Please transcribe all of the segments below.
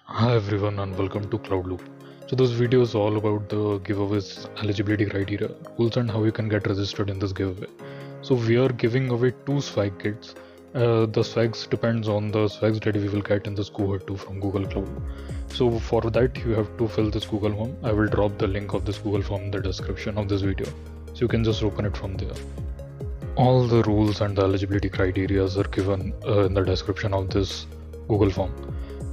Hi everyone and welcome to Cloud Loop. So this video is all about the giveaway's eligibility criteria, rules and how you can get registered in this giveaway. So we are giving away 2 swag kits. The swags depends on the swags that we will get in this cohort 2 from Google Cloud. So for that you have to fill this Google form. I will drop the link of this Google form in the description of this video. So you can just open it from there. All the rules and the eligibility criteria are given in the description of this Google form.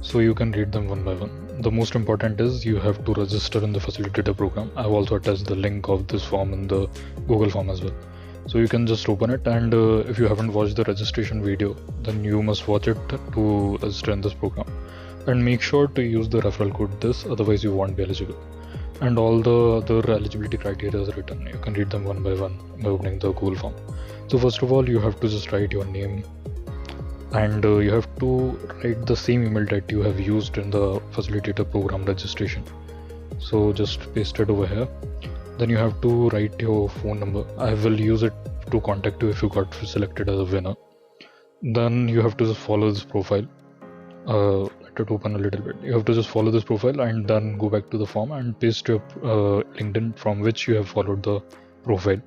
So you can read them one by one. The most important is you have to register in the facilitator program. I've also attached the link of this form in the Google form as well. So you can just open it, and if you haven't watched the registration video, then you must watch it to register in this program. And make sure to use the referral code this, otherwise you won't be eligible. And all the other eligibility criteria is written. You can read them one by one by opening the Google form. So first of all, you have to just write your name, and you have to write the same email that you have used in the facilitator program registration. So just paste it over here. Then you have to write your phone number. I will use it to contact you if you got selected as a winner. Then you have to just follow this profile. Let it open a little bit. You have to just follow this profile and then go back to the form and paste your LinkedIn from which you have followed the profile.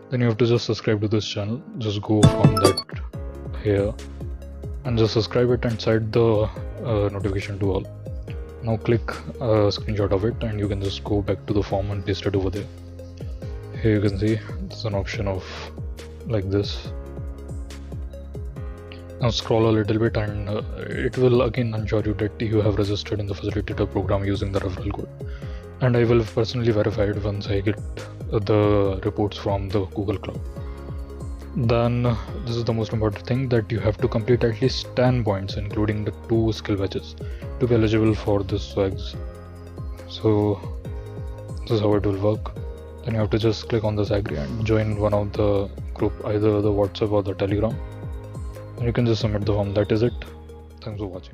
Then you have to just subscribe to this channel. Just go from that here and just subscribe it and set the notification to all. Now click a screenshot of it and you can just go back to the form and paste it over there. Here you can see there's an option of like this. Now scroll a little bit and it will again ensure you that you have registered in the facilitator program using the referral code. And I will personally verify it once I get the reports from the Google Cloud. Then this is the most important thing, that you have to complete at least 10 points including the 2 skill badges to be eligible for this swags. So this is how it will work. Then you have to just click on this agree and join one of the group, either the WhatsApp or the Telegram, and you can just submit the form. That is it. Thanks for watching.